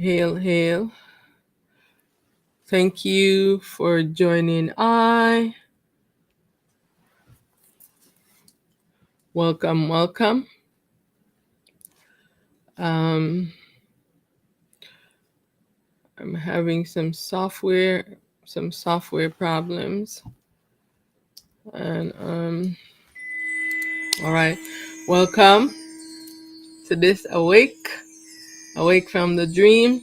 Hail, hail. Thank you for joining I. Welcome, welcome. Um, I'm having some software problems. And all right. Welcome to this awake from the dream.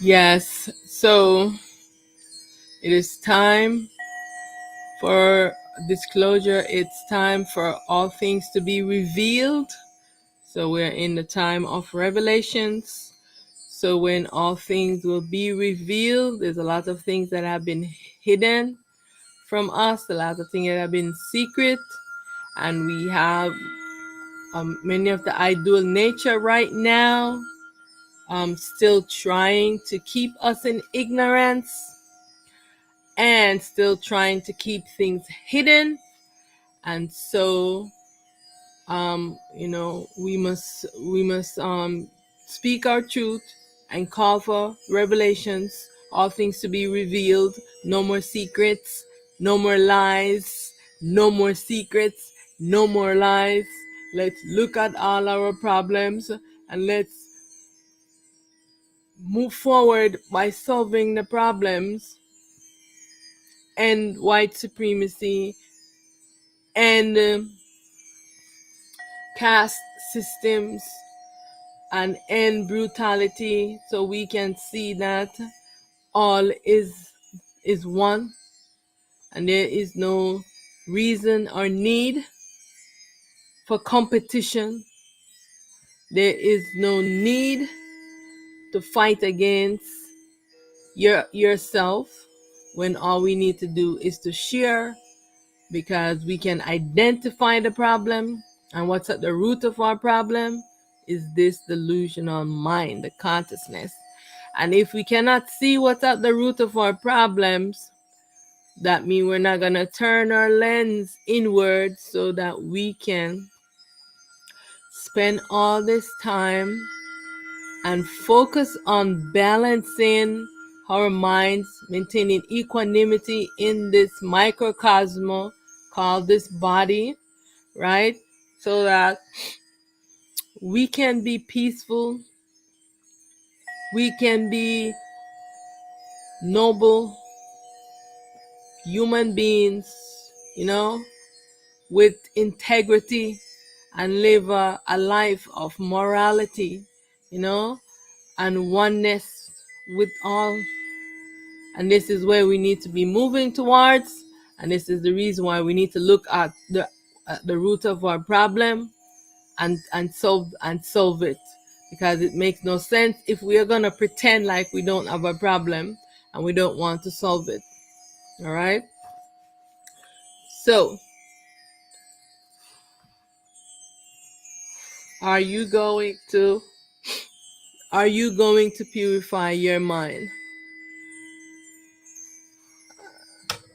Yes, so it is time for disclosure. It's time for all things to be revealed. So we're in the time of revelations. So when all things will be revealed, there's a lot of things that have been hidden from us, a lot of things that have been secret, and we have many of the idol nature right now still trying to keep us in ignorance and still trying to keep things hidden. And so we must speak our truth and call for revelations, all things to be revealed. No more secrets, no more lies, no more secrets, no more lies. Let's look at all our problems and let's move forward by solving the problems and white supremacy and caste systems and end brutality, so we can see that all is one and there is no reason or need for competition. There is no need to fight against yourself when all we need to do is to share, because we can identify the problem. And what's at the root of our problem is this delusional mind, the consciousness. And if we cannot see what's at the root of our problems, that means we're not going to turn our lens inward so that we can spend all this time and focus on balancing our minds, maintaining equanimity in this microcosm called this body, right? So that we can be peaceful, we can be noble human beings, with integrity, and live a life of morality, and oneness with all. And this is where we need to be moving towards. And this is the reason why we need to look at the root of our problem and solve it, because it makes no sense if we are going to pretend like we don't have a problem and we don't want to solve it. All right, so are you going to purify your mind?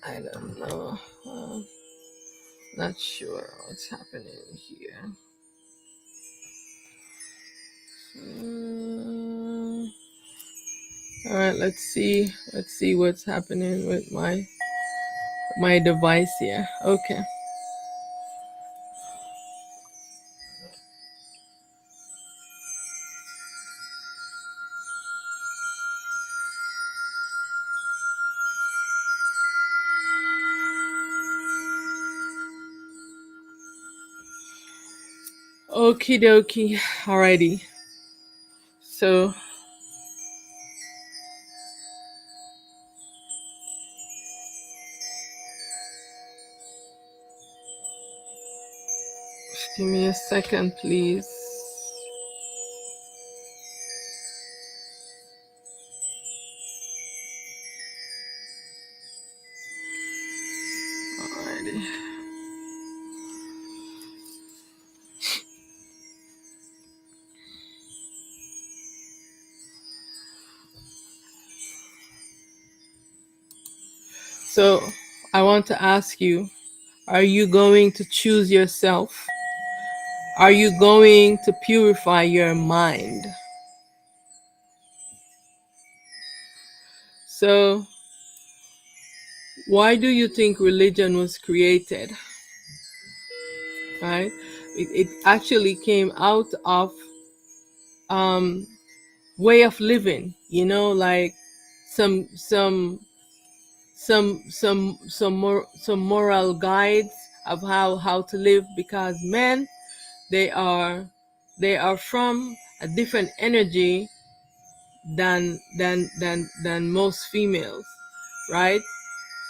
I don't know. Not sure what's happening here. All right, let's see what's happening with my device here. Okay. Okie dokie. Alrighty. So just give me a second, please. Alrighty. So I want to ask you, are you going to choose yourself? Are you going to purify your mind? So, why do you think religion was created? Right? It actually came out of um, way of living. Like some some some moral guides of how to live, because men, they are from a different energy than most females, right?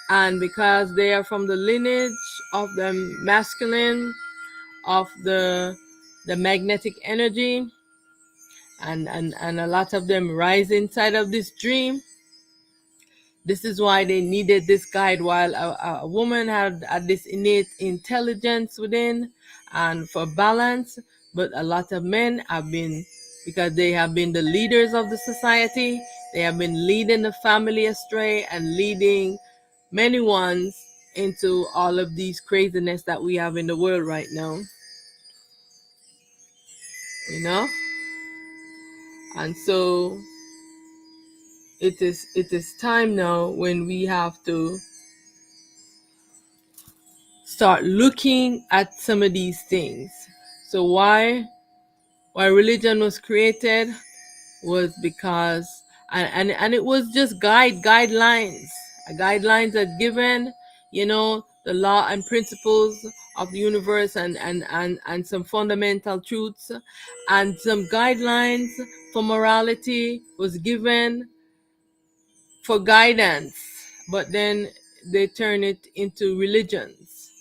And because they are from the lineage of the masculine, of the magnetic energy, and a lot of them rise inside of this dream. This is why they needed this guide, while a woman had this innate intelligence within and for balance. But a lot of men have been, because they have been the leaders of the society, they have been leading the family astray and leading many ones into all of these craziness that we have in the world right now. You know? And so it is time now when we have to start looking at some of these things. So why religion was created was because, and it was just guidelines. Guidelines are given, the law and principles of the universe, and some fundamental truths, and some guidelines for morality was given for guidance. But then they turn it into religions,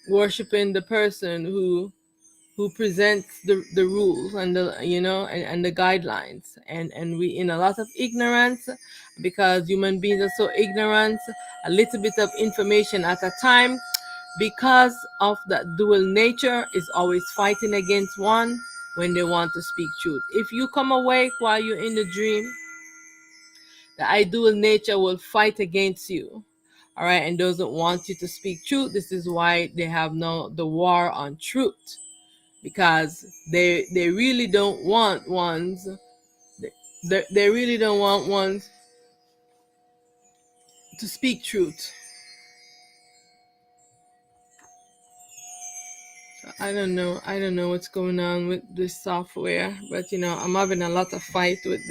worshiping the person who presents the rules and the and the guidelines, and we in a lot of ignorance, because human beings are so ignorant. A little bit of information at a time, because of that dual nature is always fighting against one when they want to speak truth. If you come awake while you're in the dream, the ideal nature will fight against you, all right, and doesn't want you to speak truth. This is why they have the war on truth, because they really don't want ones, they really don't want ones to speak truth. So I don't know what's going on with this software, but I'm having a lot of fight with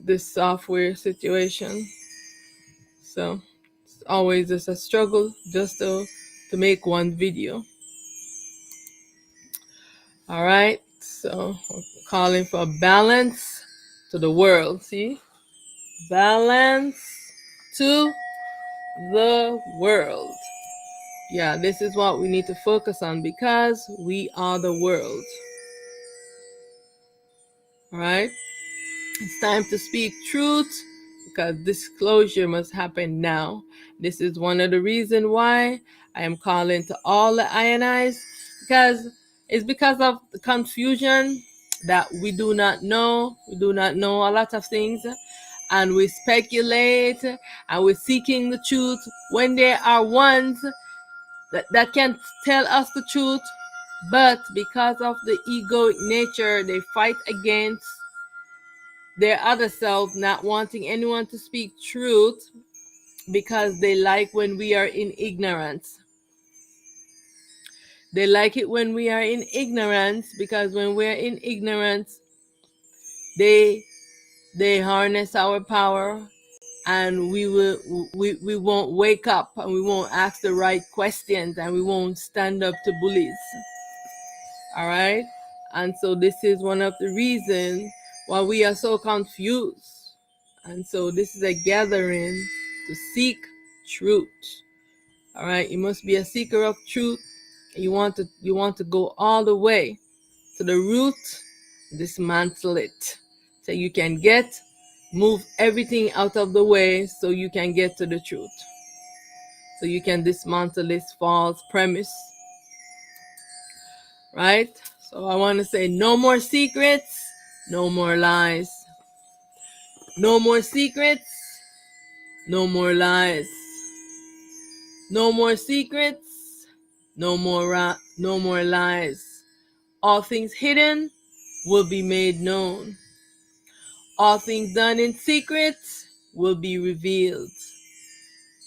this software situation. So it's always just a struggle just to make one video. All right, so we're calling for balance to the world. See, balance to the world. Yeah, this is what we need to focus on, because we are the world. All right, it's time to speak truth, because disclosure must happen now. This is one of the reasons why I am calling to all the INIs, because it's because of the confusion that we do not know. We do not know a lot of things, and we speculate, and we're seeking the truth when there are ones that can tell us the truth, but because of the egoic nature, they fight against their other self, not wanting anyone to speak truth, because they like when we are in ignorance. They like it when we are in ignorance, because when we're in ignorance, they harness our power, and we won't wake up, and we won't ask the right questions, and we won't stand up to bullies. All right, and so this is one of the reasons why we are so confused. And so this is a gathering to seek truth. All right, you must be a seeker of truth. You want to go all the way to the root, dismantle it, so you can move everything out of the way, so you can get to the truth, so you can dismantle this false premise, right? So I want to say, no more secrets, no more lies. No more secrets, no more lies. No more secrets, no more lies. All things hidden will be made known. All things done in secret will be revealed.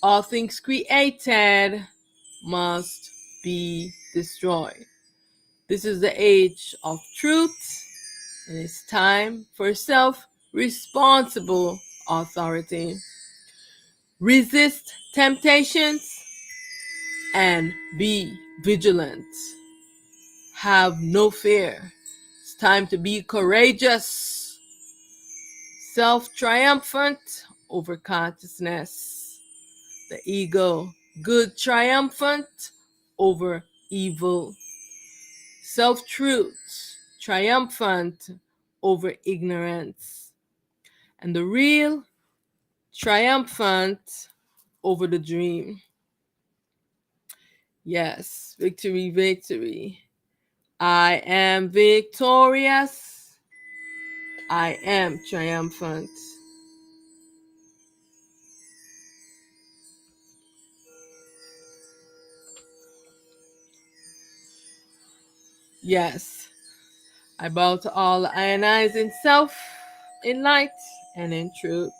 All things created must be destroyed. This is the age of truth, and it's time for self-responsible authority. Resist temptations and be vigilant. Have no fear. It's time to be courageous. Self-triumphant over consciousness. The ego, good triumphant over evil. Self-truth, triumphant over ignorance. And the real, triumphant over the dream. Yes, victory, victory. I am victorious. I am triumphant. Yes, I bow to all ionized in self, in light, and in truth.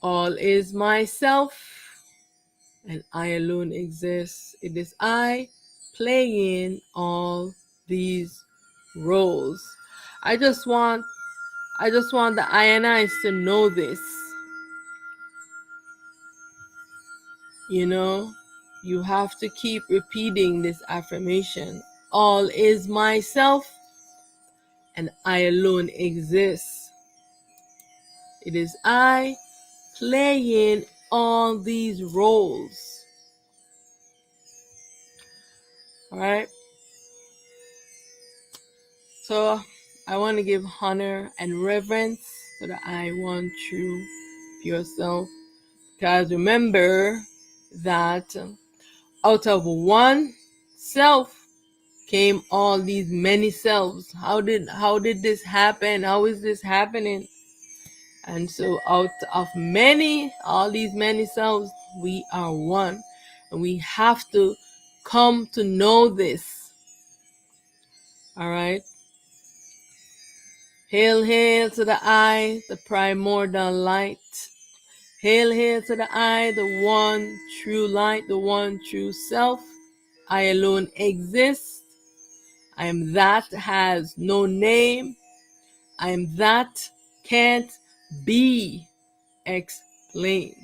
All is myself, and I alone exist. It is I playing all these roles. I just want the ionized to know this. You know, you have to keep repeating this affirmation. All is myself, and I alone exist. It is I playing all these roles. All right. So I want to give honor and reverence to the I, one, true, pure self. Because remember that out of one self came all these many selves. How did this happen? How is this happening? And so out of all these many selves, we are one. And we have to come to know this. All right. Hail, hail to the I, the primordial light. Hail, hail to the I, the one true light, the one true self. I alone exist. I am that has no name. I am that can't be explained.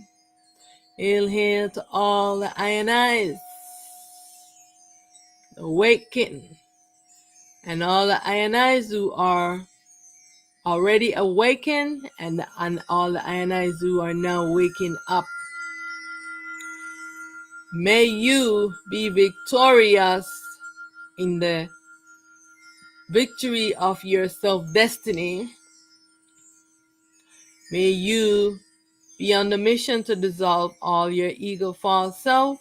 Hail, hail to all the ionized, the awakened, and all the ionized who are already awakened, and all the ionized who are now waking up. May you be victorious in the victory of your self-destiny. May you be on the mission to dissolve all your ego false self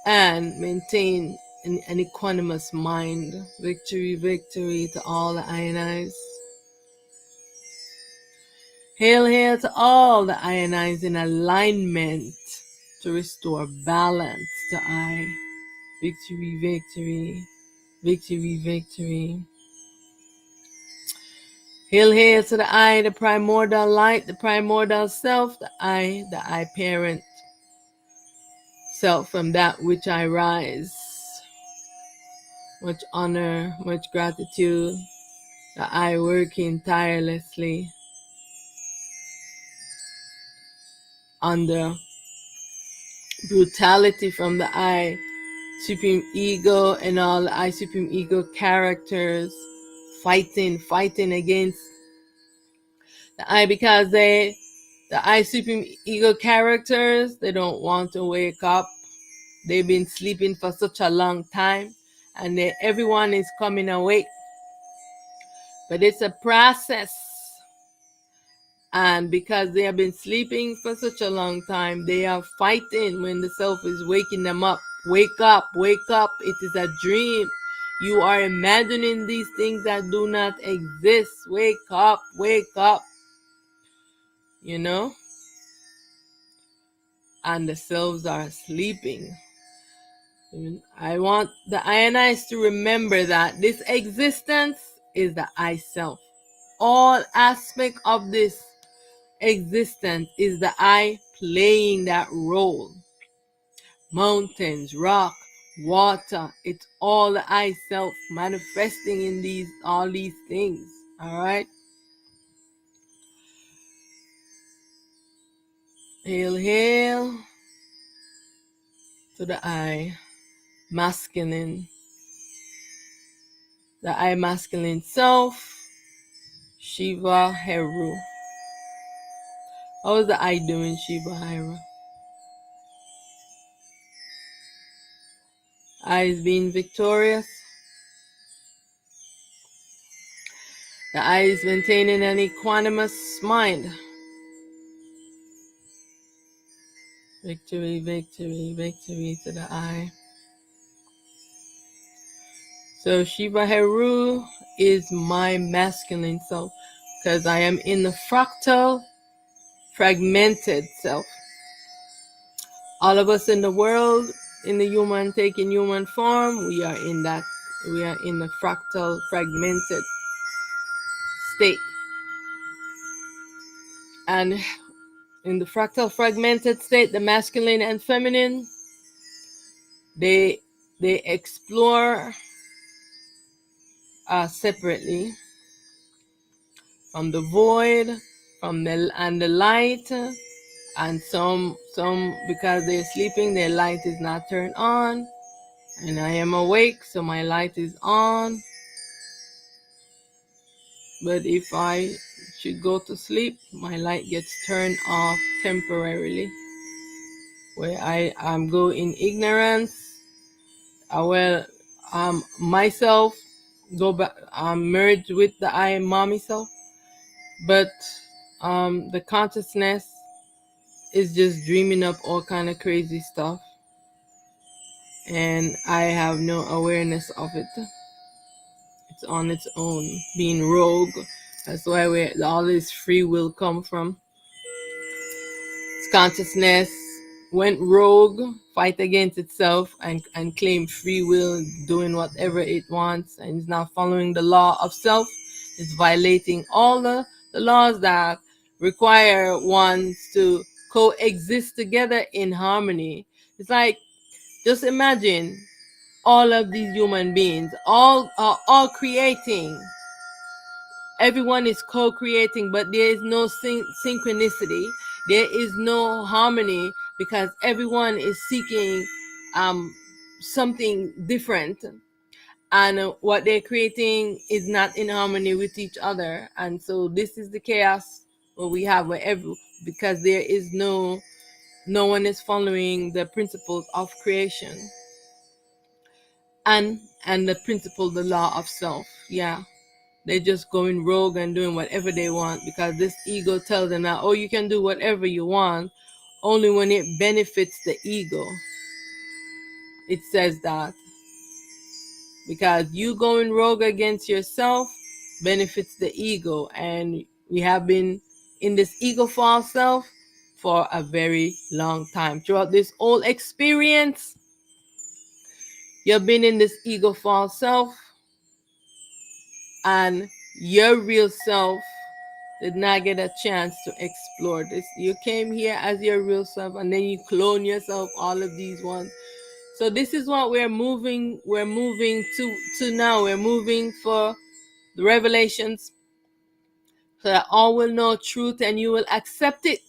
and maintain an equanimous mind. Victory, victory to all the ionized. Hail, hail to all the ionized in alignment to restore balance to I. Victory, victory, victory, victory. Hail, hail to the I, the primordial light, the primordial self, the I parent self, from that which I rise. Much honor, much gratitude, the I working tirelessly under brutality from the I Supreme Ego and all the I Supreme Ego characters fighting against the I, because the I Supreme Ego characters, they don't want to wake up. They've been sleeping for such a long time, and everyone is coming awake. But it's a process. And because they have been sleeping for such a long time, they are fighting when the self is waking them up. Wake up, wake up. It is a dream. You are imagining these things that do not exist. Wake up, wake up. You know? and the selves are sleeping. I want the I and I's to remember that this existence is the I self. All aspect of this existence is the I playing that role. Mountains, rock, water, it's all the I self manifesting in all these things. All right. Hail, hail to the I masculine, the I masculine self, Shiva Heru. How's the I doing, Shiva Heru? I is being victorious. The I is maintaining an equanimous mind. Victory, victory, victory to the I. So Shiva Heru is my masculine self because I am in the fractal, fragmented self. All of us in the world, in the human, taking human form, we are in the fractal, fragmented state. And in the fractal, fragmented state, the masculine and feminine, they explore separately from the void, from the light, and some because they're sleeping, their light is not turned on, and I am awake, so my light is on. But if I should go to sleep, my light gets turned off temporarily, where I go in ignorance. I will myself go back, merge with the I mommy self, but the consciousness is just dreaming up all kind of crazy stuff, and I have no awareness of it. It's on its own, being rogue. That's why all this free will come from. Its consciousness went rogue, fight against itself, and claim free will, doing whatever it wants, and is not following the law of self. It's violating all the laws that require ones to coexist together in harmony. It's like, just imagine all of these human beings, all creating. Everyone is co-creating, but there is no synchronicity. There is no harmony because everyone is seeking something different, and what they're creating is not in harmony with each other. And so this is the chaos what we have because there is no one is following the principles of creation and the principle, the law of self. Yeah. They're just going rogue and doing whatever they want because this ego tells them that, oh, you can do whatever you want, only when it benefits the ego. It says that. Because you going rogue against yourself benefits the ego. And we have been in this ego false self for a very long time. Throughout this whole experience, you've been in this ego false self, and your real self did not get a chance to explore this. You came here as your real self, and then you clone yourself, all of these ones. So this is what we're moving to now. We're moving for the revelations, so that all will know truth and you will accept it.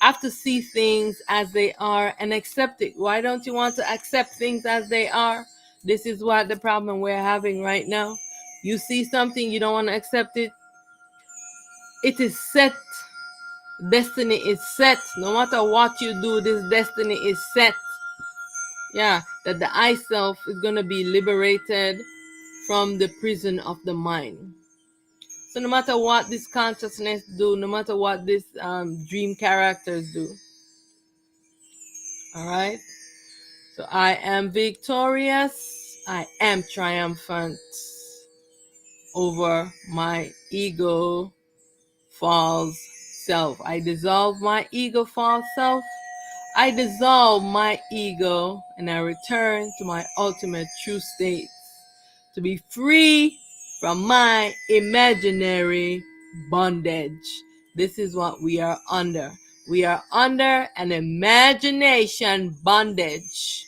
Have to see things as they are and accept it. Why don't you want to accept things as they are? This is what the problem we're having right now. You see something, you don't want to accept it. It is set. Destiny is set. No matter what you do, this destiny is set. Yeah, that the I self is going to be liberated from the prison of the mind. So no matter what this consciousness do, no matter what this dream characters do. All right. So I am victorious. I am triumphant over my ego false self. I dissolve my ego false self. I dissolve my ego and I return to my ultimate true state, to be free from my imaginary bondage. This is what we are under. We are under an imagination bondage.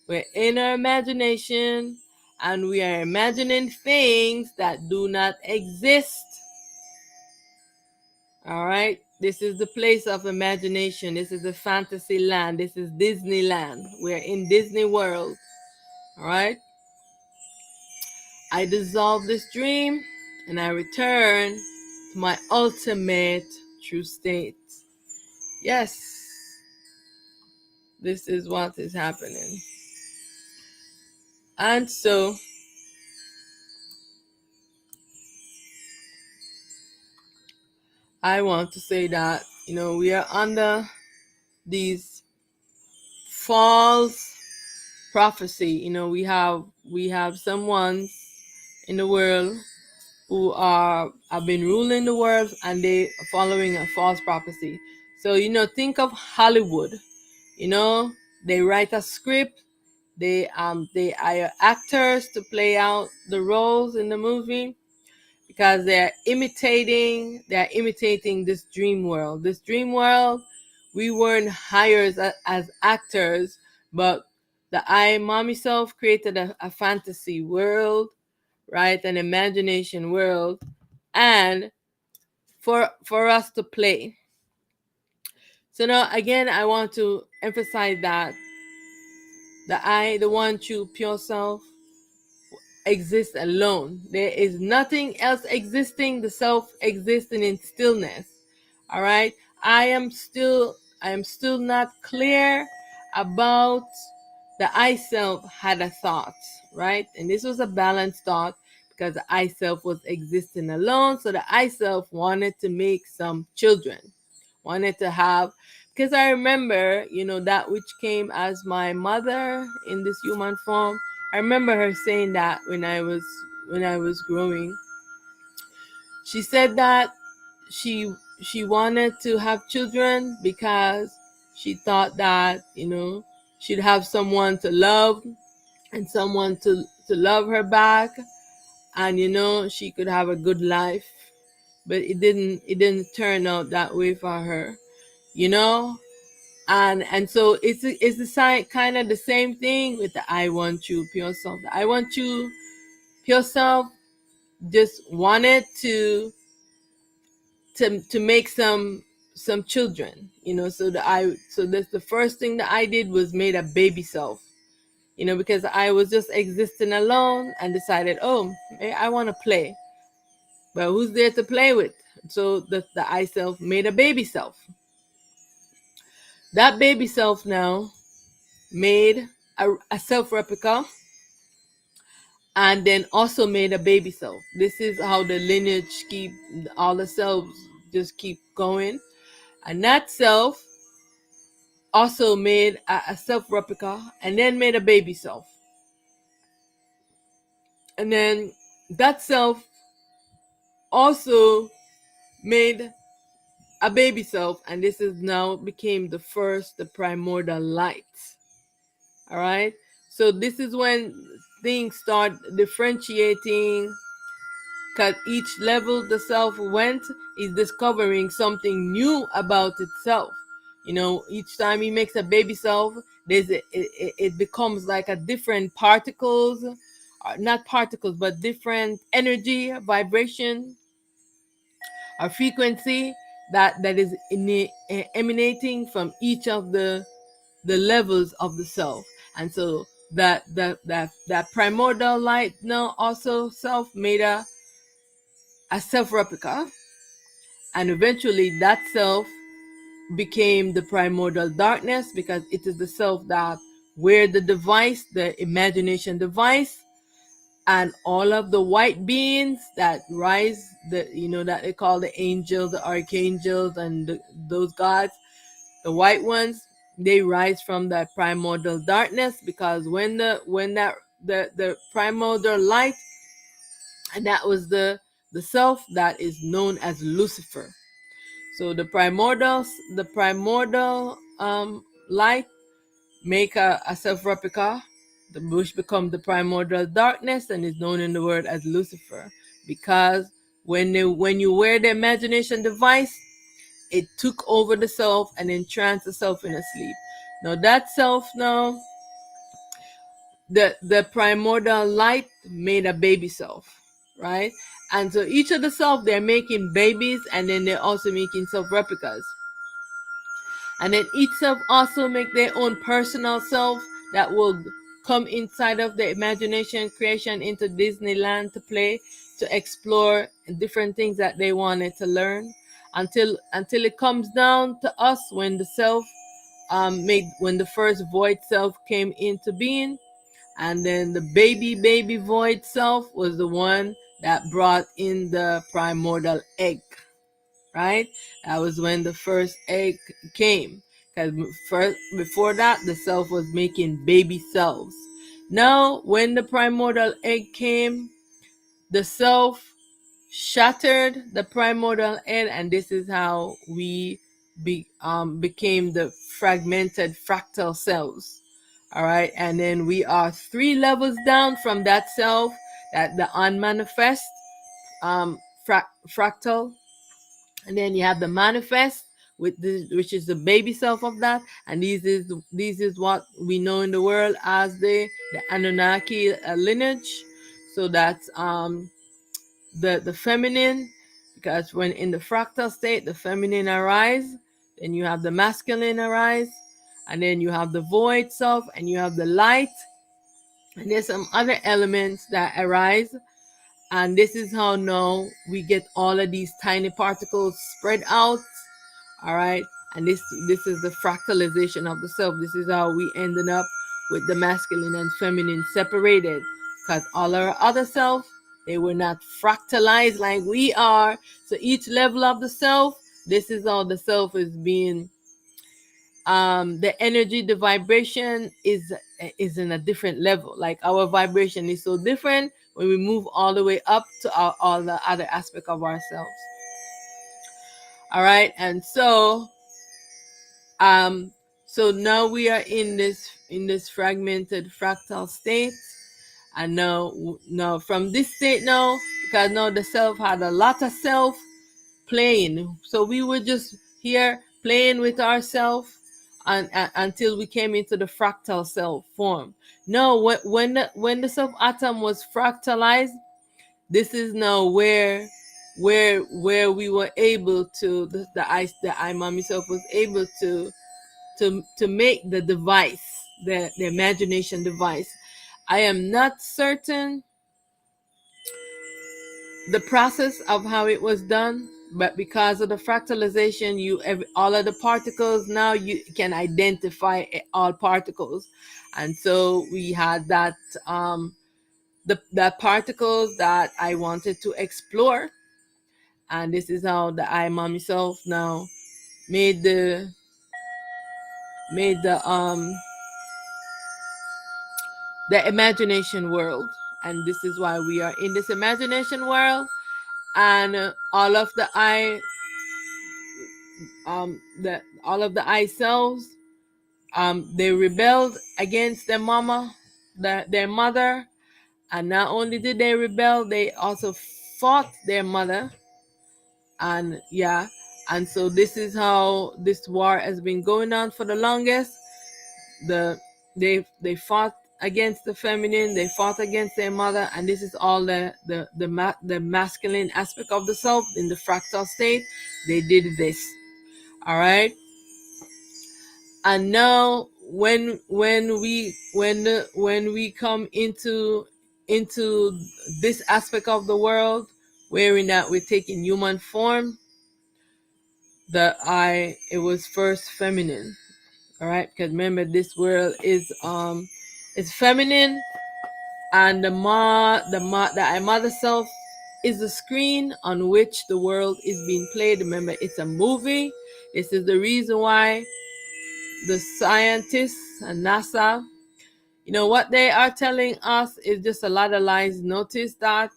We're in our imagination and we are imagining things that do not exist. All right? This is the place of imagination. This is the fantasy land. This is Disneyland. We're in Disney World. All right? I dissolve this dream and I return to my ultimate true state. Yes, this is what is happening. And so, I want to say that, we are under these false prophecy. We have someone in the world who have been ruling the world and they are following a false prophecy. So, think of Hollywood. They write a script. They hire actors to play out the roles in the movie because they're imitating this dream world. This dream world, we weren't hired as actors, but the I mommy self created a fantasy world, right? An imagination world, and for us to play. So now again, I want to emphasize that the one true pure self, exists alone. There is nothing else existing. The self existing in stillness. All right. I am still not clear about the I self had a thought, right? And this was a balanced thought because the I self was existing alone. So the I self wanted to make some children, wanted to have, because I remember, that which came as my mother in this human form. I remember her saying that when I was growing. She said that she wanted to have children because she thought that, she'd have someone to love and someone to love her back, and she could have a good life. But it didn't turn out that way for her, and so it's the sign, kind of the same thing with the I want you pure self. The I want you pure self just wanted to make some children, so that's the first thing that I did was made a baby self, because I was just existing alone and decided, oh, I want to play, but who's there to play with? So the I self made a baby self. That baby self now made a self replica and then also made a baby self. This is how the lineage keep, all the selves just keep going. And that self also made a self replica and then made a baby self. And then that self also made a baby self, and this is now became the primordial light. All right. So this is when things start differentiating, because each level the self went is discovering something new about itself. Each time he makes a baby self, it becomes like a different particles, not particles, but different energy, vibration, or frequency that is emanating from each of the levels of the self. And so that primordial light now also self made a self replica, and eventually that self became the primordial darkness, because it is the self that where the device, the imagination device, and all of the white beings that rise, that they call the angels, the archangels, and those gods, the white ones, they rise from that primordial darkness, because when the primordial light, and that was the self that is known as Lucifer. So the primordial light, make a self replica, which become the primordial darkness and is known in the world as Lucifer, because when you wear the imagination device, it took over the self and entranced the self in a sleep. Now that self, now the primordial light made a baby self, right? And so each of the self, they're making babies, and then they're also making self replicas. And then each self also make their own personal self that will come inside of the imagination creation into Disneyland to play, to explore different things that they wanted to learn, until it comes down to us when the self made, when the first void self came into being. And then the baby void self was the one that brought in the primordial egg, right? That was when the first egg came. Because first, before that, the self was making baby selves. Now, when the primordial egg came, the self shattered the primordial egg, and this is how we became the fragmented fractal selves. All right, and then we are 3 levels down from that self, that the unmanifest fractal, and then you have the manifest, which is the baby self of that, and this is what we know in the world as the Anunnaki lineage. So that's the feminine, because when in the fractal state, the feminine arise, then you have the masculine arise, and then you have the void self, and you have the light, and there's some other elements that arise. And this is how now we get all of these tiny particles spread out. All right, and this is the fractalization of the self. This is how we ended up with the masculine and feminine separated, because all our other self, they were not fractalized like we are. So each level of the self, this is how the self is being the energy, the vibration is in a different level. Like our vibration is so different when we move all the way up to all the other aspect of ourselves. All right, and so now we are in this fragmented fractal state. And now from this state now, because now the self had a lot of self playing, so we were just here playing with ourselves until we came into the fractal self form. No, when the self atom was fractalized, this is now where we were able to, the I mommy self was able to make the device, the imagination device. I am not certain the process of how it was done, but because of the fractalization, all of the particles, now you can identify all particles. And so we had that the particles that I wanted to explore, and this is how the I mommy self now made the imagination world. And this is why we are in this imagination world. And all of the I cells, they rebelled against their mama, their mother. And not only did they rebel, they also fought their mother. And and so this is how this war has been going on for the longest. They fought against the feminine, they fought against their mother, and this is all the masculine aspect of the self in the fractal state. They did this. All right. And now when we come into this aspect of the world, wherein that we're taking human form, it was first feminine. All right, because remember, this world is feminine, and the I mother self is the screen on which the world is being played. Remember, it's a movie. This is the reason why the scientists and NASA, what they are telling us is just a lot of lies. Notice that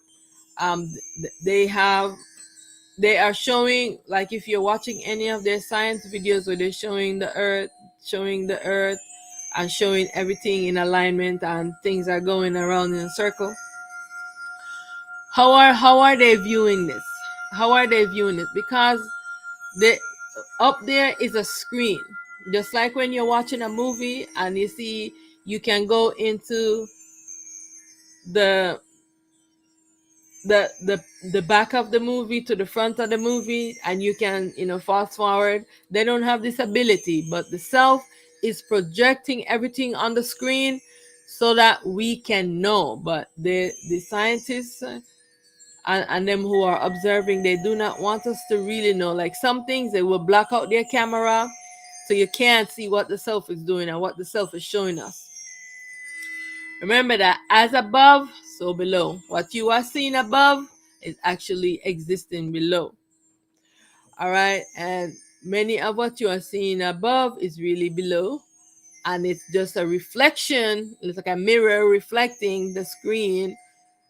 they are showing, like if you're watching any of their science videos where they're showing the earth showing the earth and showing everything in alignment, and things are going around in a circle. How are they viewing this? How are they viewing it? Because the up there is a screen, just like when you're watching a movie and you see you can go into the the back of the movie to the front of the movie, and you can, fast forward. They don't have this ability, but the self is projecting everything on the screen so that we can know. But the scientists, and them who are observing, they do not want us to really know. Like some things, they will block out their camera so you can't see what the self is doing and what the self is showing us. Remember that as above, so below. What you are seeing above is actually existing below. All right. And many of what you are seeing above is really below. And it's just a reflection. It's like a mirror reflecting the screen.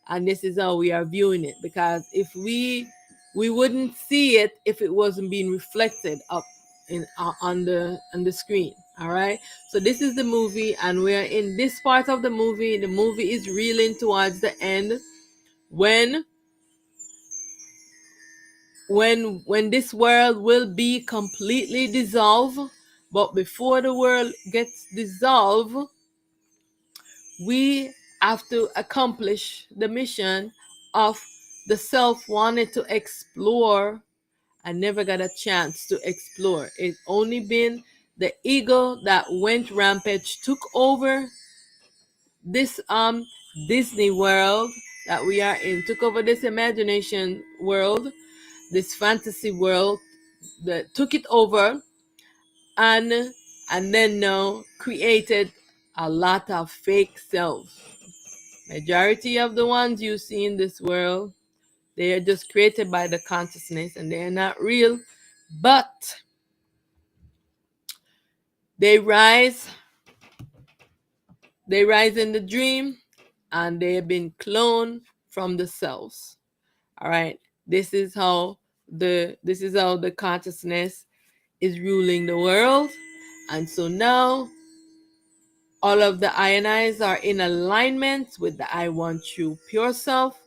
And this is how we are viewing it. Because if we wouldn't see it if it wasn't being reflected up in on the screen. All right, so this is the movie, and we're in this part of the movie. The movie is reeling towards the end, when this world will be completely dissolved. But before the world gets dissolved, we have to accomplish the mission of the self wanted to explore. I never got a chance to explore. It's only been the ego that went rampage, took over this Disney world that we are in, took over this imagination world, this fantasy world, that took it over, and then now created a lot of fake selves. Majority of the ones you see in this world, they are just created by the consciousness, and they are not real. But they rise in the dream, and they have been cloned from the cells. All right. This is how the consciousness is ruling the world. And so now all of the ionize are in alignment with the I want you pure self.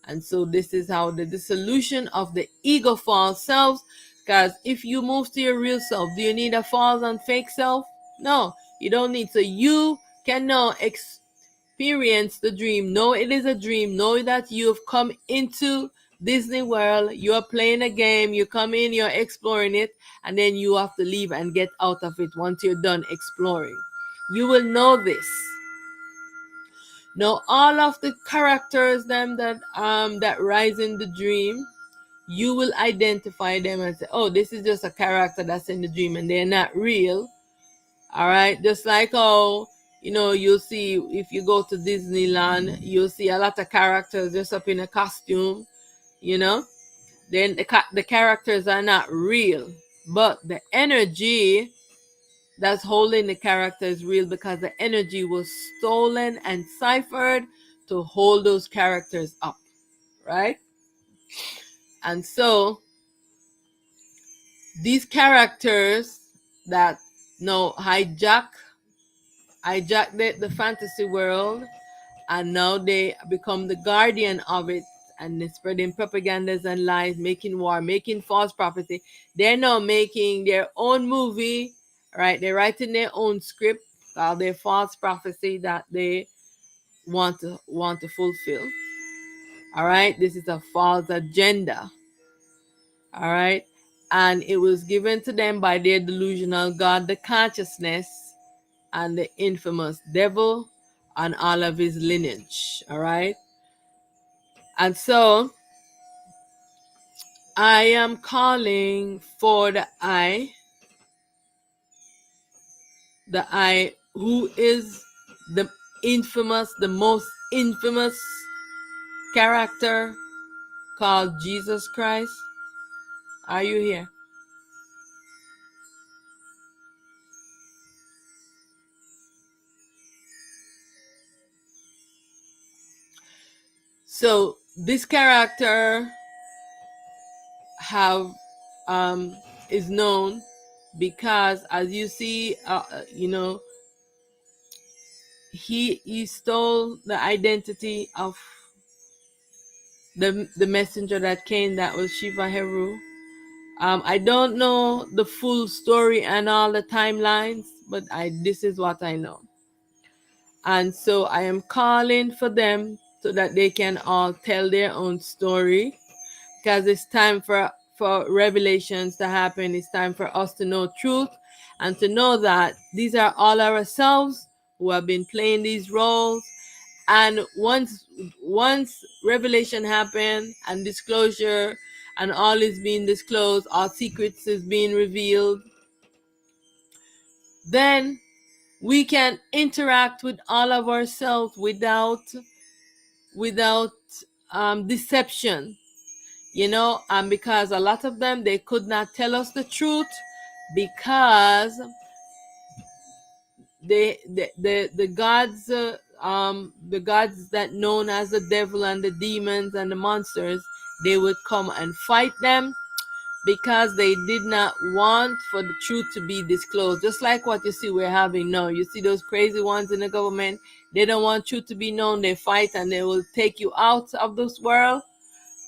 And so this is how the dissolution of the ego false selves. Because if you move to your real self, do you need a false and fake self? No, you don't need. So you can now experience the dream. Know it is a dream. Know that you've come into Disney World. You're playing a game. You come in, you're exploring it, and then you have to leave and get out of it once you're done exploring. You will know this. Now, all of the characters them that rise in the dream, you will identify them and say, "Oh, this is just a character that's in the dream, and they're not real." All right, just like how you'll see if you go to Disneyland, you'll see a lot of characters just up in a costume. Then the characters are not real, but the energy that's holding the character is real, because the energy was stolen and ciphered to hold those characters up, right? And so these characters that hijack the fantasy world, and now they become the guardian of it, and they're spreading propagandas and lies, making war, making false prophecy. They're now making their own movie, right? They're writing their own script called their false prophecy that they want to fulfill. All right, this is a false agenda. All right, and it was given to them by their delusional God, the consciousness, and the infamous devil and all of his lineage. All right, and so I am calling for the I who is the most infamous character, called Jesus Christ. Are you here? So this character have is known because as you see, he stole the identity of the messenger that came, that was Shiva Heru. I don't know the full story and all the timelines, but this is what I know. And so I am calling for them so that they can all tell their own story, because it's time for revelations to happen. It's time for us to know truth and to know that these are all ourselves who have been playing these roles. And once revelation happen and disclosure and all is being disclosed, all secrets is being revealed, then we can interact with all of ourselves without deception, because a lot of them, they could not tell us the truth, because the gods, the gods that known as the devil and the demons and the monsters, they would come and fight them, because they did not want for the truth to be disclosed. Just like what you see we're having now. You see those crazy ones in the government, they don't want truth to be known. They fight and they will take you out of this world,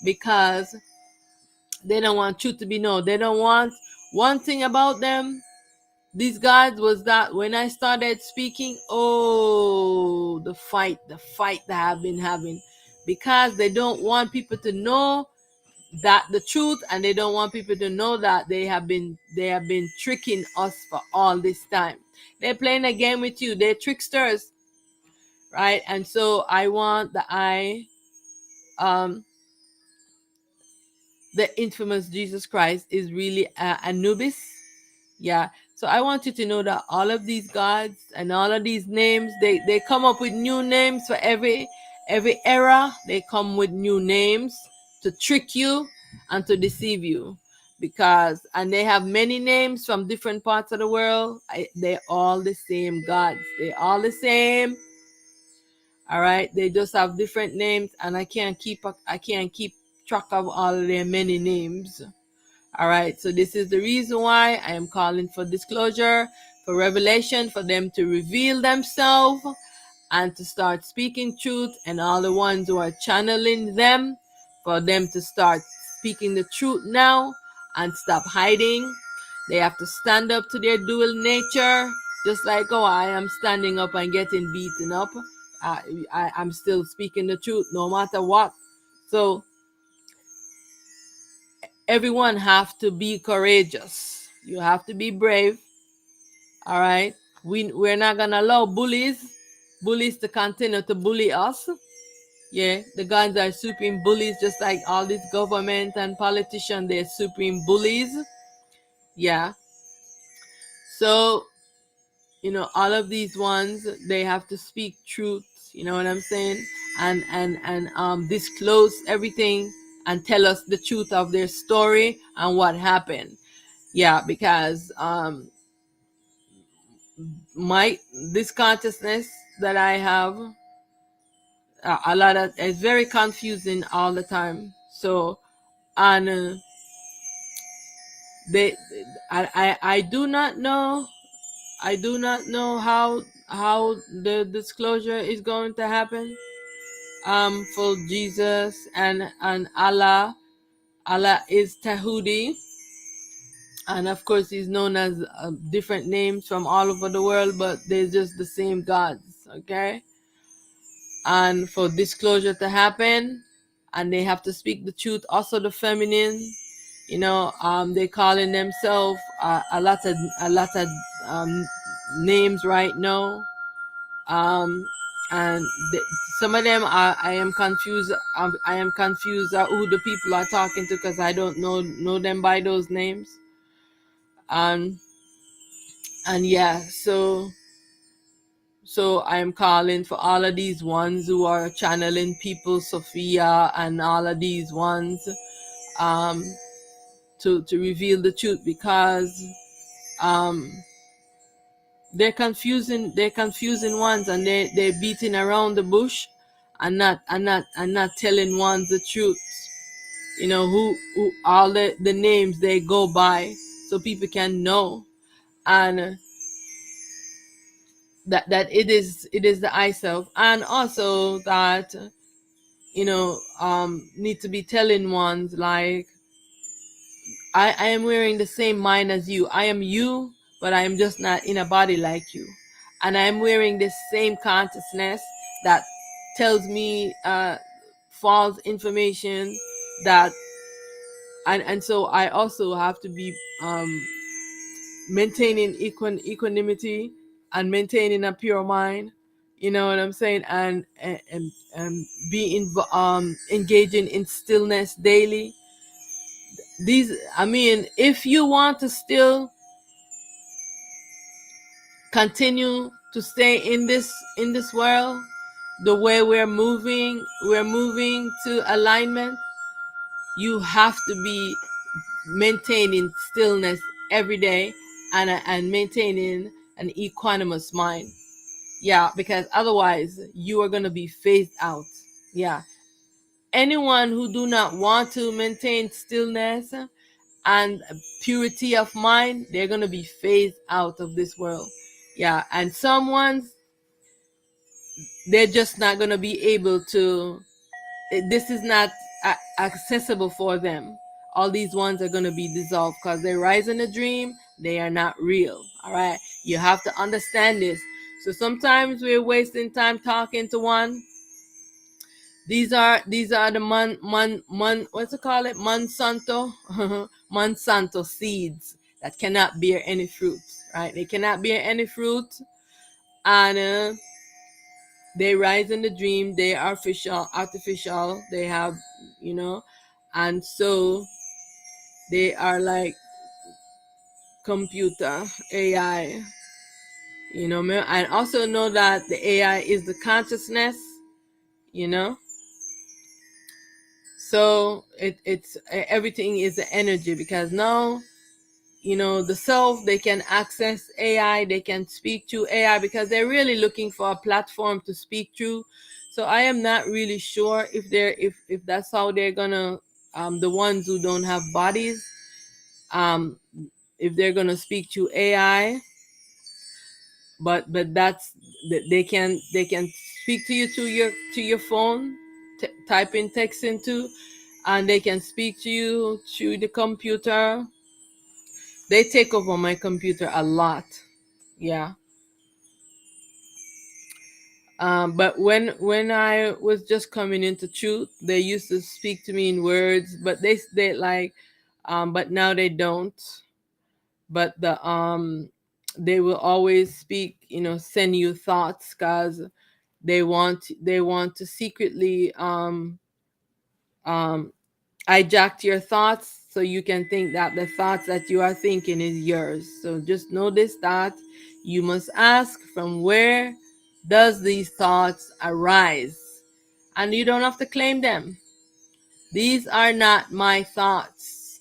because they don't want truth to be known. They don't want. One thing about them, these guys, was that when I started speaking, oh, the fight that I've been having, because they don't want people to know that the truth, and they don't want people to know that they have been tricking us for all this time. They're playing a game with you. They're tricksters, right? And so I want the infamous Jesus Christ is really Anubis. Yeah. So I want you to know that all of these gods and all of these names, they come up with new names for every era. They come with new names to trick you and to deceive you, and they have many names from different parts of the world. They're all the same gods. They're all the same. All right. They just have different names, and I can't keep track of all of their many names. All right, so this is the reason why I am calling for disclosure, for revelation, for them to reveal themselves and to start speaking truth, and all the ones who are channeling them, for them to start speaking the truth now and stop hiding. They have to stand up to their dual nature, just like how I am standing up and getting beaten up. I'm still speaking the truth no matter what. So everyone have to be courageous. You have to be brave. All right. We're not gonna allow bullies to continue to bully us. Yeah, the guys are supreme bullies, just like all this government and politicians, they're supreme bullies. Yeah. So, all of these ones, they have to speak truth, you know what I'm saying? And disclose everything and tell us the truth of their story and what happened. Yeah, because this consciousness that I have, a lot of, it's very confusing all the time. So, and I do not know how the disclosure is going to happen for Jesus and Allah. Allah is Tahudi, and of course he's known as different names from all over the world, but they're just the same gods. Okay. And for disclosure to happen, and they have to speak the truth, also the feminine, they calling themselves a lot of names right now, and some of them I am confused. I am confused who the people are talking to, because I don't know them by those names. And yeah, so I am calling for all of these ones who are channeling people, Sophia and all of these ones, to reveal the truth, because they're confusing ones, and they're beating around the bush and not telling ones the truth. Who all the names they go by, so people can know. and that it is the I self, and also that need to be telling ones like, I am wearing the same mind as you. I am you, but I am just not in a body like you. And I am wearing this same consciousness that tells me false information, that and so I also have to be maintaining equanimity and maintaining a pure mind. You know what I'm saying? And be engaging in stillness daily. If you want to still continue to stay in this world, the way we're moving to alignment, you have to be maintaining stillness every day, and maintaining an equanimous mind. Yeah, because otherwise you are going to be phased out. Yeah, anyone who do not want to maintain stillness and purity of mind, they're going to be phased out of this world. Yeah, and someone's, they're just not going to be able to, this is not accessible for them. All these ones are going to be dissolved because they rise in a dream, they are not real. All right, you have to understand this. So sometimes we're wasting time talking to one. These are the what's it called, it Monsanto Monsanto seeds that cannot bear any fruit. Right, they cannot bear any fruit, and they rise in the dream, they are artificial, they have, and so they are like computer AI. And also know that the AI is the consciousness. you know so it's everything is the energy, because now the self, they can access AI, they can speak to AI, because they're really looking for a platform to speak through. So I am not really sure if that's how they're gonna, the ones who don't have bodies, um if they're gonna speak to AI. But that's, they can speak to you to your phone, type in text into, and they can speak to you through the computer. They take over my computer a lot. Yeah. But when I was just coming into truth, they used to speak to me in words, but they like, but now they don't. But they will always speak, send you thoughts, because they want to secretly um hijack your thoughts, so you can think that the thoughts that you are thinking is yours. So just notice that you must ask, from where does these thoughts arise? And you don't have to claim them. These are not my thoughts.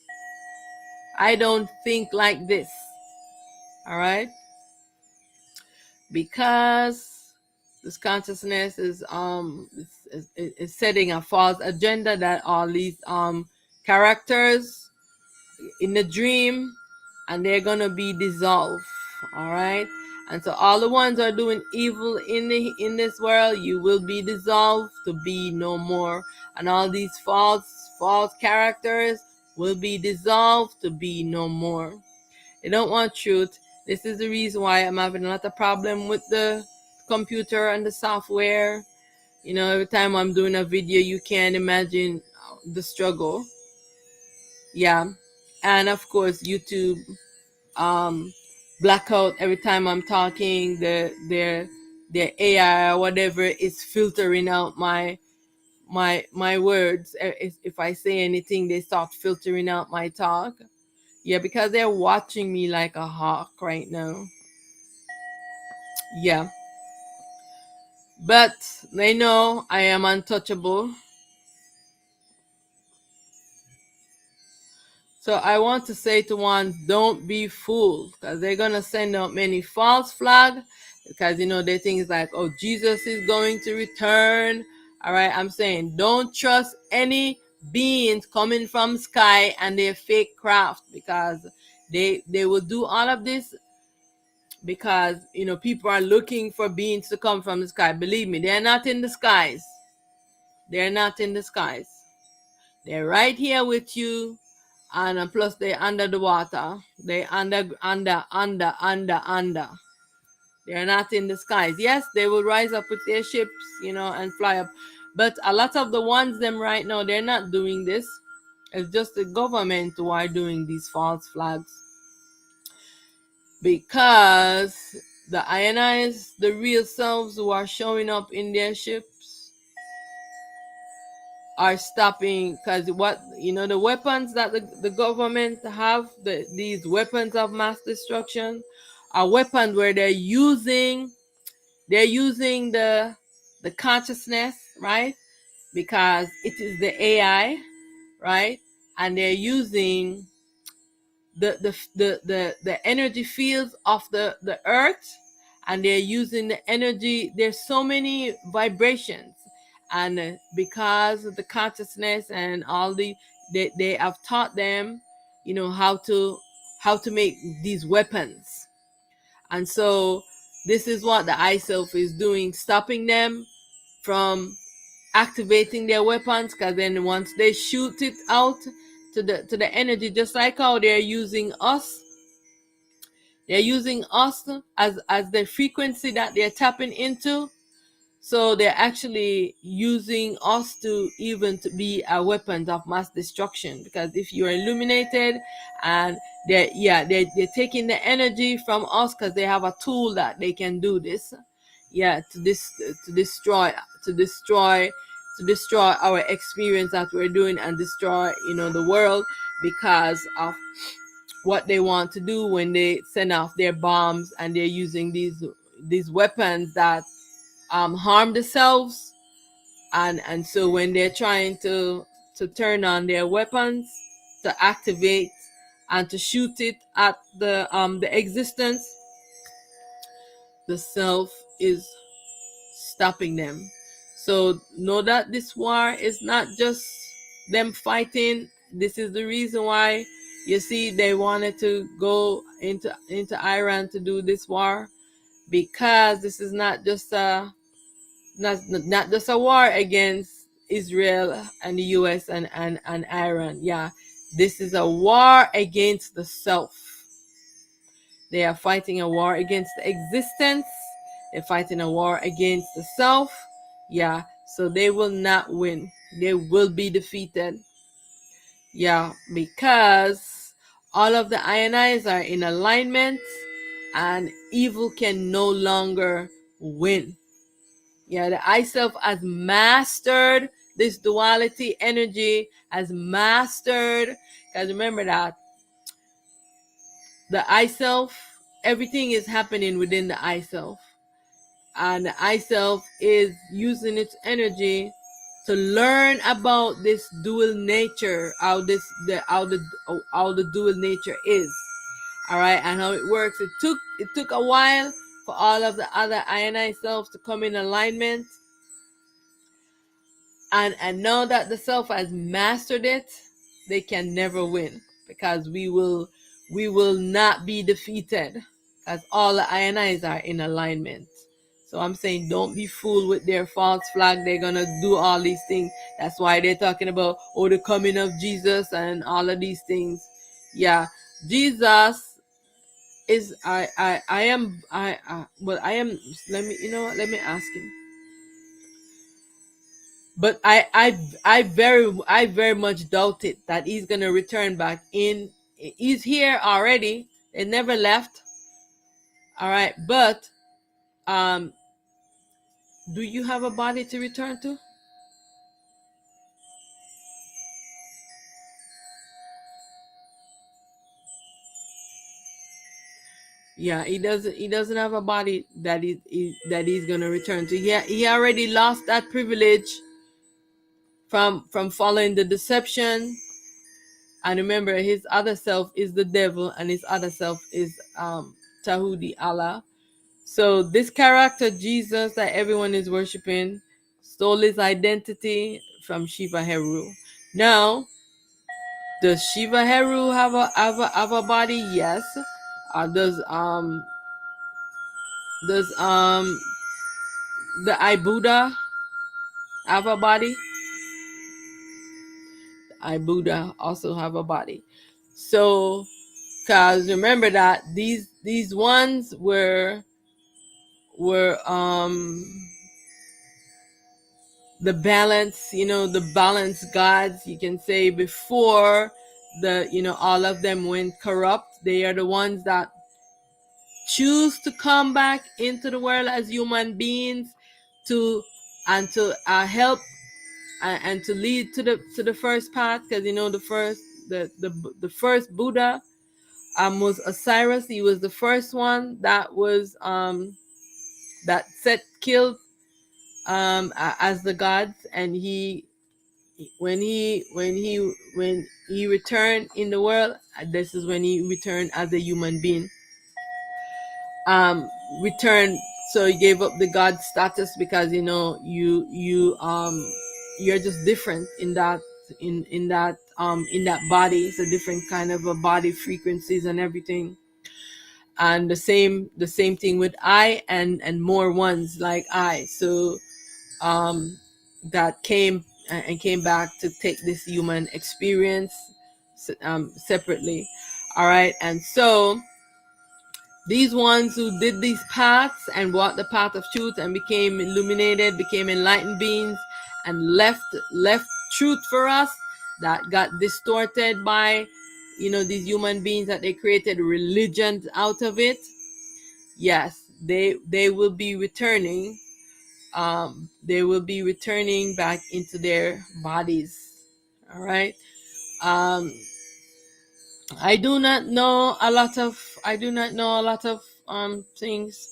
I don't think like this. All right? Because this consciousness is setting a false agenda, that all these characters in the dream, and they're gonna be dissolved. All right, and so all the ones who are doing evil in this world, you will be dissolved to be no more. And all these false characters will be dissolved to be no more. They don't want truth. This is the reason why I'm having a lot of problem with the computer and the software. Every time I'm doing a video, you can't imagine the struggle. Yeah. And of course, YouTube blackout every time I'm talking. Their AI or whatever is filtering out my words. If I say anything, they start filtering out my talk. Yeah, because they're watching me like a hawk right now. Yeah. But they know I am untouchable. So I want to say to one, don't be fooled, because they're going to send out many false flags, because, they think like, oh, Jesus is going to return. All right. I'm saying, don't trust any beings coming from sky and their fake craft, because they will do all of this because people are looking for beings to come from the sky. Believe me, they're not in the skies. They're not in the skies. They're right here with you, and plus they're under the water. They're under. They're not in the skies. Yes, they will rise up with their ships, and fly up. But a lot of the ones them right now, they're not doing this. It's just the government who are doing these false flags, because the ionized, the real selves who are showing up in their ships are stopping, because what the weapons that the government have, these weapons of mass destruction, are weapons where they're using the consciousness, right? Because it is the AI, right? And they're using the energy fields of the earth, and they're using the energy. There's so many vibrations, and because of the consciousness and all they have taught them how to make these weapons. And so this is what the I self is doing, stopping them from activating their weapons, because then once they shoot it out to the energy, just like how they're using us as the frequency that they're tapping into. So they're actually using us to be a weapon of mass destruction, because if you're illuminated, and they're taking the energy from us, because they have a tool that they can do this, to destroy our experience that we're doing, and destroy the world, because of what they want to do when they send off their bombs, and they're using these weapons that harm themselves. And so when they're trying to turn on their weapons, to activate and to shoot it at the existence, the self is stopping them. So know that this war is not just them fighting. This is the reason why you see they wanted to go into Iran to do this war, because this is not just a war against Israel and the US and Iran. Yeah, this is a war against the self. They are fighting a war against the existence. They're fighting a war against the self. Yeah, so they will not win. They will be defeated. Yeah, because all of the ionized are in alignment, and evil can no longer win. Yeah, the I self has mastered this duality energy, has mastered, because remember that the I self, everything is happening within the I self. And the I self is using its energy to learn about this dual nature, how the dual nature is. All right, and how it works. It took a while for all of the other ionized selves to come in alignment. And now that the self has mastered it, they can never win, because we will not be defeated, because all the ionized are in alignment. So I'm saying, don't be fooled with their false flag. They're gonna do all these things. That's why they're talking about the coming of Jesus and all of these things. Yeah, Jesus is I am well, I am. Let me ask him. But I very much doubt it that he's gonna return back in. He's here already. It never left. All right, but do you have a body to return to? Yeah, he doesn't. He doesn't have a body that he's gonna return to. Yeah, he already lost that privilege from following the deception. And remember, his other self is the devil, and his other self is Tahudi, Allah. So this character Jesus that everyone is worshiping stole his identity from Shiva Heru. Now, does Shiva Heru have a body? Yes. Does Does the I Buddha have a body? I Buddha also have a body. So, cause remember that these ones were the balance, the balance gods, you can say, before all of them went corrupt. They are the ones that choose to come back into the world as human beings to help and to lead to the first path, because the first Buddha was Osiris. He was the first one that was that Set killed as the gods, and when he returned in the world, this is when he returned as a human being. Returned, so he gave up the god status, because you're just different in that body. It's a different kind of a body, frequencies and everything. And the same thing with I and more ones like I. So that came back to take this human experience separately. All right. And so these ones who did these paths and walked the path of truth and became illuminated, became enlightened beings, and left truth for us, that got distorted by these human beings, that they created religions out of it. Yes, they will be returning. They will be returning back into their bodies. All right. I do not know a lot of things,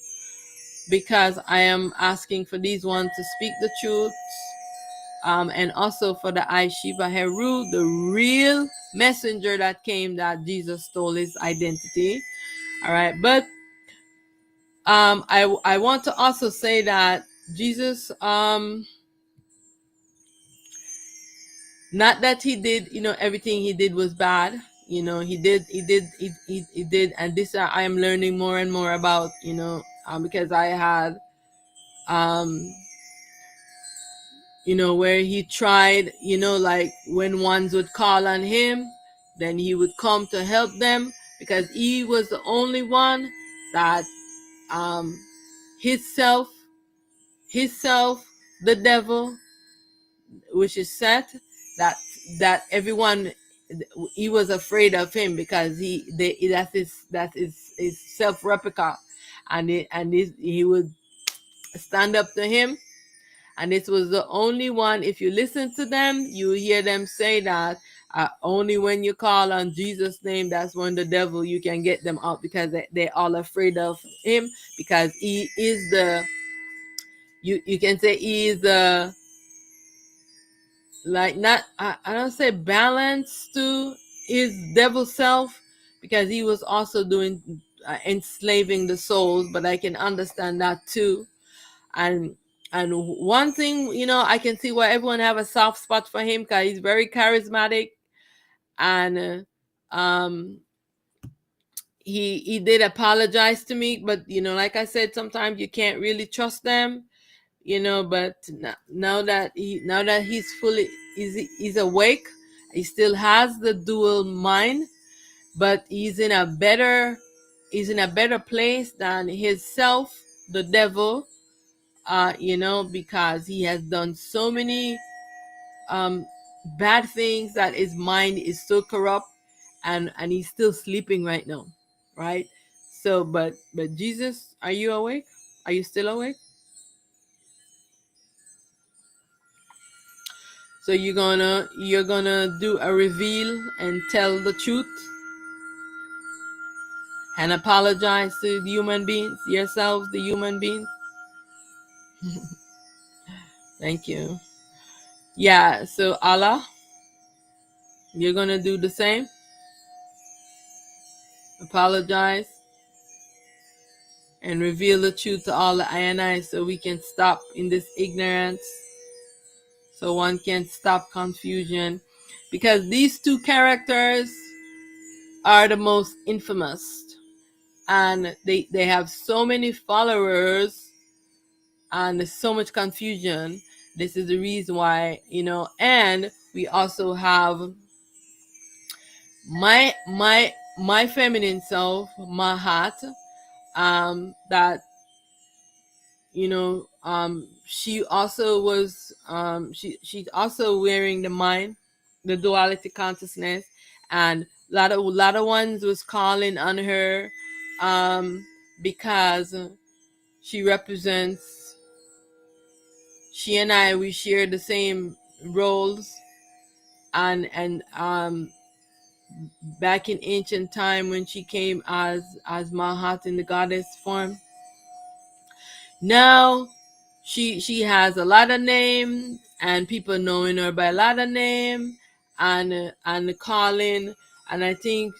because I am asking for these ones to speak the truth, and also for the I Shiva Heru, the real messenger that came, that Jesus stole his identity. All right, but I want to also say that Jesus, not that he did, everything he did was bad. He did, and this I am learning more and more about, because I had, where he tried, like when ones would call on him, then he would come to help them, because he was the only one that his self, the devil, which is Seth, that everyone, he was afraid of him, because that's his self replica, and he would stand up to him. And this was the only one. If you listen to them, you hear them say that only when you call on Jesus' name, that's when the devil, you can get them out, because they're all afraid of him, because he is you can say he is the, like, not, I don't say balance to his devil self, because he was also doing enslaving the souls, but I can understand that too. And one thing, I can see why everyone have a soft spot for him, because he's very charismatic, and he did apologize to me, but like I said, sometimes you can't really trust them. But now that he's fully, he's awake, he still has the dual mind, but he's in a better place than his self, the devil, because he has done so many bad things, that his mind is so corrupt, and he's still sleeping right now, right? So but Jesus, are you awake? Are you still awake? So you're gonna do a reveal and tell the truth and apologize to the human beings, yourselves, the human beings. Thank you. Yeah, so Allah, you're gonna do the same. Apologize and reveal the truth to all the I and I, so we can stop in this ignorance, so one can stop confusion, because these two characters are the most infamous. and they have so many followers and there's so much confusion. This is the reason why, and we also have my feminine self, Mahat, that she also was she's also wearing the mind, the duality consciousness, and a lot of ones was calling on her, because she represents, she and I, we share the same roles, and back in ancient time when she came as Mahat in the goddess form. Now she has a lot of name, and people knowing her by a lot of name, and calling, and I think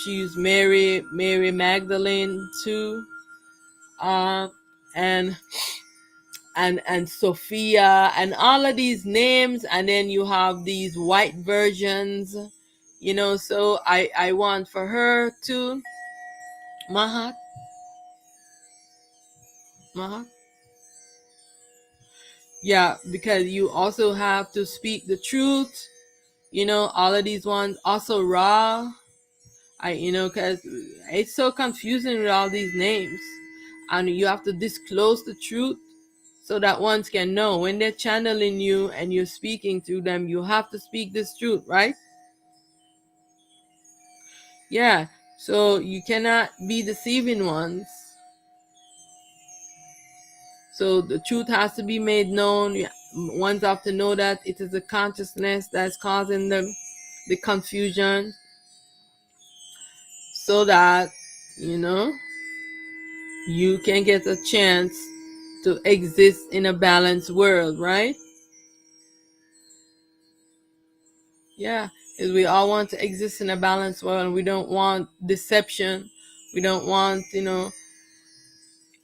she's Mary Magdalene too, uh, and and Sophia, and all of these names, and then you have these white versions, so I want for her to Mahat. Mahat. Yeah, because you also have to speak the truth, all of these ones. Also Ra, because it's so confusing with all these names. And you have to disclose the truth so that ones can know. When they're channeling you and you're speaking through them, you have to speak this truth, right? Yeah, so you cannot be deceiving ones. So the truth has to be made known. Ones have to know that it is the consciousness that's causing the confusion, so that you can get a chance to exist in a balanced world, right? Yeah, because we all want to exist in a balanced world, and we don't want deception. We don't want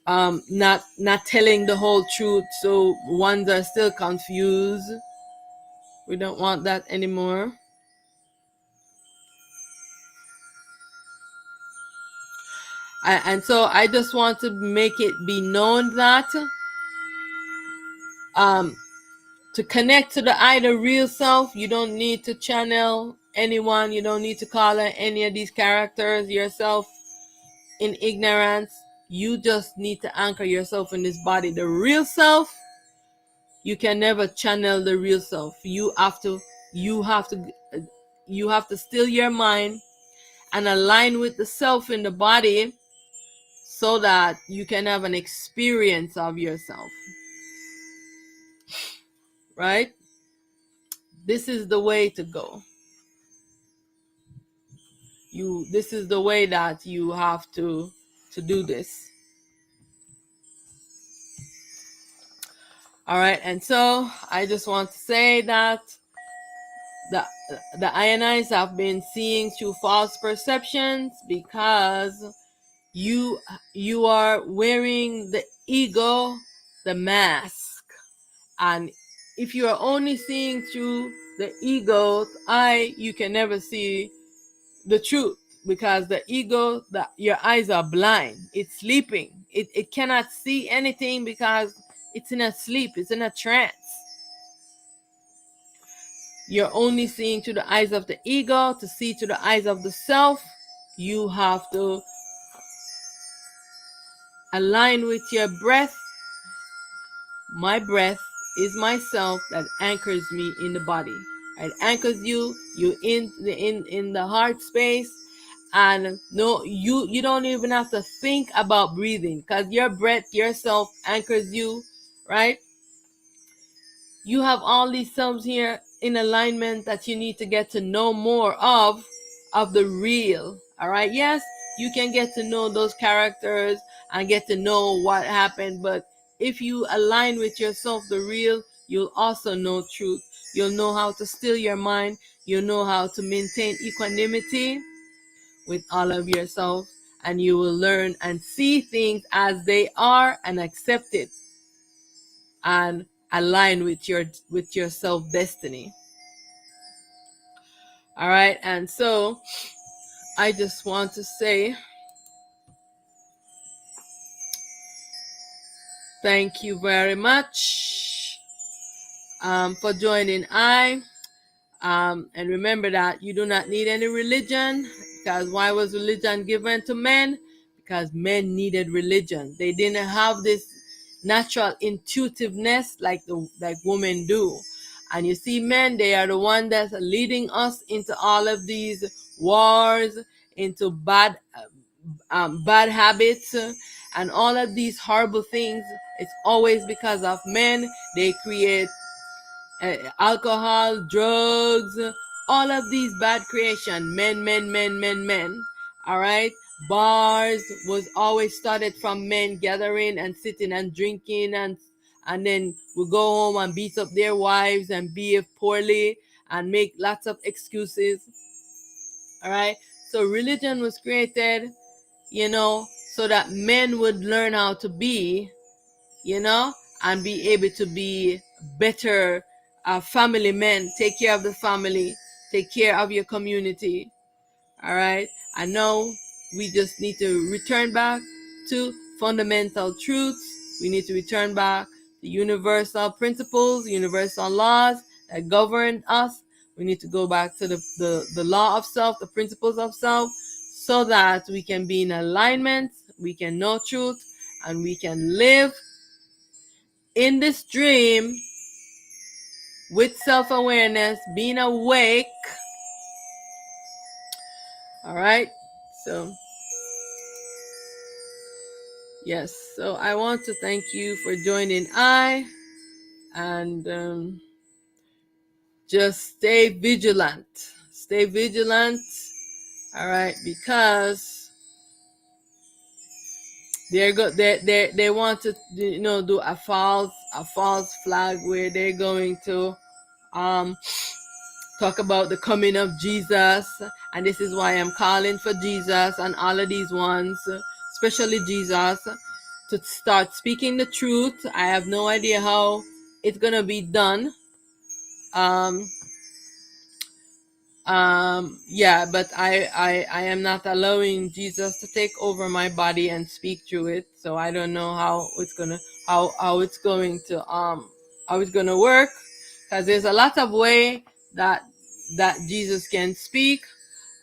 not telling the whole truth, so ones are still confused. We don't want that anymore. And so I just want to make it be known that um to connect to the either real self, you don't need to channel anyone. You don't need to call out any of these characters yourself in ignorance. You just need to anchor yourself in this body. The real self, you can never channel the real self. You have to you have to still your mind and align with the self in the body, so that you can have an experience of yourself, right? This is the way to go. This is the way that you have to do this. All right, and so I just want to say that the ionized have been seeing through false perceptions, because you are wearing the ego, the mask. And if you are only seeing through the ego's eye, you can never see the truth, because the ego, your eyes are blind. It's sleeping. It cannot see anything because it's in a sleep. It's in a trance. You're only seeing through the eyes of the ego. To see through the eyes of the self, you have to align with your breath. My breath is myself that anchors me in the body. It anchors you in the heart space. And no, you don't even have to think about breathing, because your breath yourself anchors you, right? You have all these selves here in alignment that you need to get to know more of the real. All right, yes, you can get to know those characters and get to know what happened, but if you align with yourself, the real, you'll also know truth. You'll know how to still your mind. You'll know how to maintain equanimity with all of yourself, and you will learn and see things as they are and accept it and align with your self destiny. All right, and so I just want to say thank you very much for joining and remember that you do not need any religion, because why was religion given to men? Because men needed religion. They didn't have this natural intuitiveness like women do. And you see, men, they are the one that's leading us into all of these wars, into bad habits, and all of these horrible things. It's always because of men. They create alcohol, drugs, all of these bad creation. Men. All right. Bars was always started from men gathering and sitting and drinking, and then we go home and beat up their wives and behave poorly and make lots of excuses. All right. So religion was created, so that men would learn how to be, and be able to be better family men. Take care of the family, take care of your community. All right. I know we just need to return back to fundamental truths. We need to return back to universal principles, universal laws that govern us. We need to go back to the law of self, the principles of self, so that we can be in alignment, we can know truth, and we can live in this dream with self-awareness, being awake. All right. So yes, so I want to thank you for joining and just stay vigilant. Stay vigilant. All right, because they want to do a false flag where they're going to um talk about the coming of Jesus, and this is why I'm calling for Jesus and all of these ones, especially Jesus, to start speaking the truth. I have no idea how it's gonna be done. Um, yeah, but I am not allowing Jesus to take over my body and speak through it. So I don't know how it's gonna how it's going to how it's gonna work, because there's a lot of way that Jesus can speak.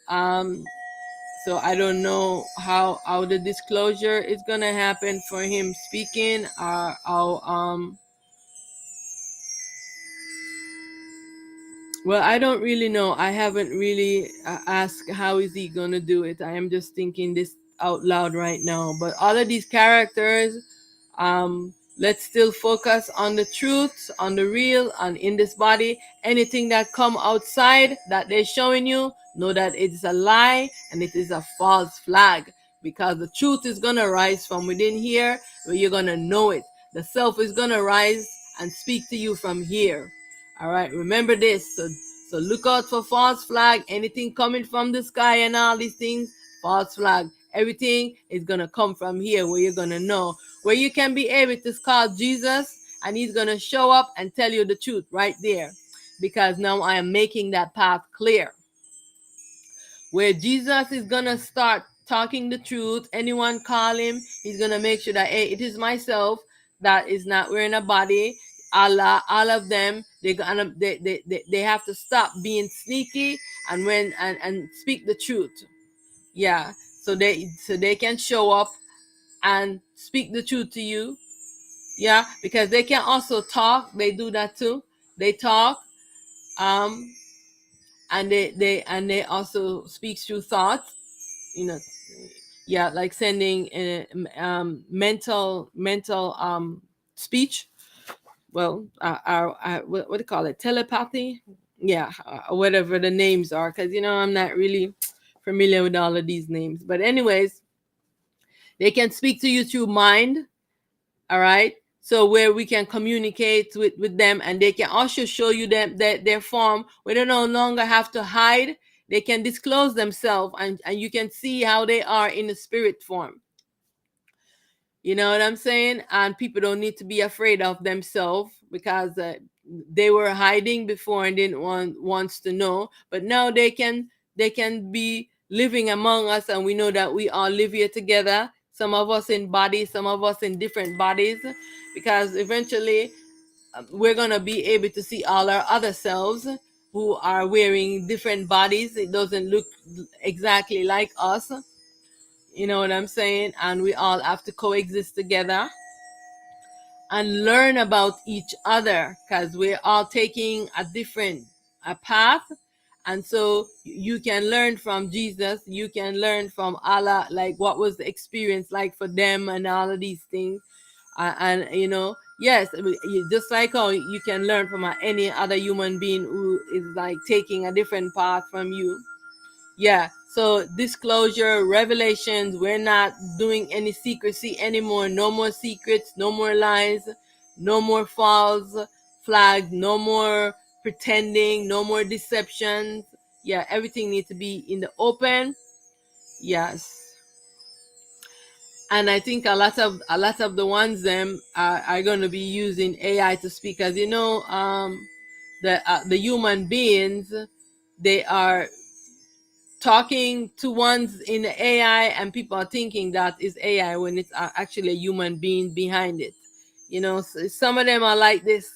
Um, so I don't know how the disclosure is gonna happen for him speaking, or how well, I don't really know. I haven't really asked how is he gonna do it. I am just thinking this out loud right now. But all of these characters, let's still focus on the truth, on the real, and in this body. Anything that come outside that they're showing you, know that it's a lie and it is a false flag. Because the truth is gonna rise from within here, where you're gonna know it. The self is gonna rise and speak to you from here. All right, remember this. So look out for false flag. Anything coming from the sky and all these things, false flag. Everything is gonna come from here, where you're gonna know, where you can be able to call Jesus, and he's gonna show up and tell you the truth right there. Because now I am making that path clear, where Jesus is gonna start talking the truth. Anyone call him, he's gonna make sure that, hey, it is myself that is not wearing a body. Allah, all of them, they have to stop being sneaky and speak the truth. Yeah, so they can show up and speak the truth to you. Yeah, because they can also talk. They do that too. They talk, um, and they also speak through thoughts. You know, yeah, like sending mental speech. Well, what do you call it, telepathy? Yeah, whatever the names are, because I'm not really familiar with all of these names. But anyways, they can speak to you through mind. All right, so where we can communicate with them, and they can also show you their form, where they no longer have to hide. They can disclose themselves, and you can see how they are in the spirit form. You know what I'm saying? And people don't need to be afraid of themselves, because they were hiding before and didn't wants to know, but now they can be living among us, and we know that we all live here together. Some of us in bodies, some of us in different bodies, because eventually we're going to be able to see all our other selves who are wearing different bodies. It doesn't look exactly like us. You know what I'm saying? And we all have to coexist together and learn about each other, because we're all taking a different a path. And so you can learn from Jesus, you can learn from Allah, like what was the experience like for them and all of these things. And you know, yes, just like how you can learn from any other human being who is like taking a different path from you. Yeah, so disclosure, revelations, we're not doing any secrecy anymore. No more secrets, no more lies, no more false flags, no more pretending, no more deceptions. Yeah, everything needs to be in the open. Yes. And I think a lot of the ones them are going to be using AI to speak, as you know, the human beings, they are talking to ones in the AI, and people are thinking that is AI when it's actually a human being behind it. You know, so some of them are like this.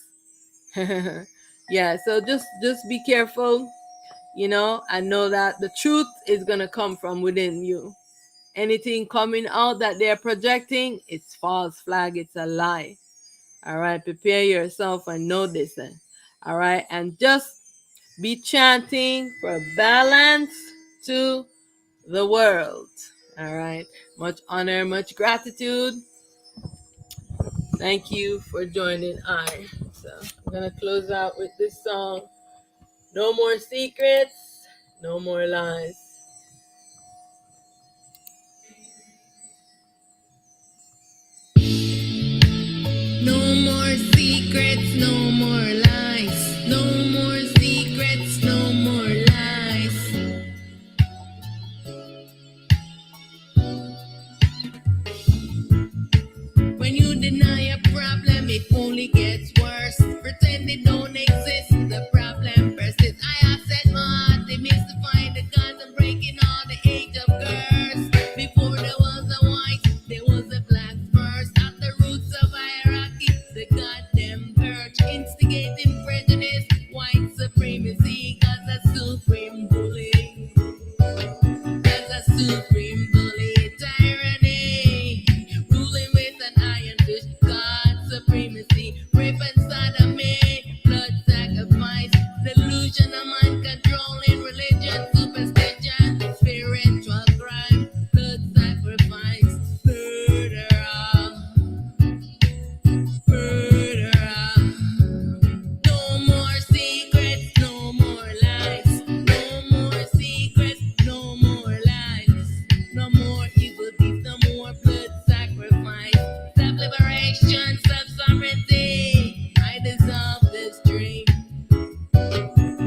Yeah, so just be careful, you know, and know that the truth is gonna come from within you. Anything coming out that they're projecting, it's false flag, it's a lie. All right, prepare yourself and know this. All right, and just be chanting for balance to the world. All right. Much honor, much gratitude. Thank you for joining I. So I'm going to close out with this song. No more secrets, no more lies. No more secrets, no more lies. No more secrets, no more lies. When you deny a problem, it only gets worse. Pretend it don't exist, the problem persists. I have set my heart, they mystify the gods and breaking all the age of curse. Before there was a white, there was a black first. At the roots of hierarchy, the goddamn purge, instigating prejudice, white supremacy, cause a supreme bully. Cause a supreme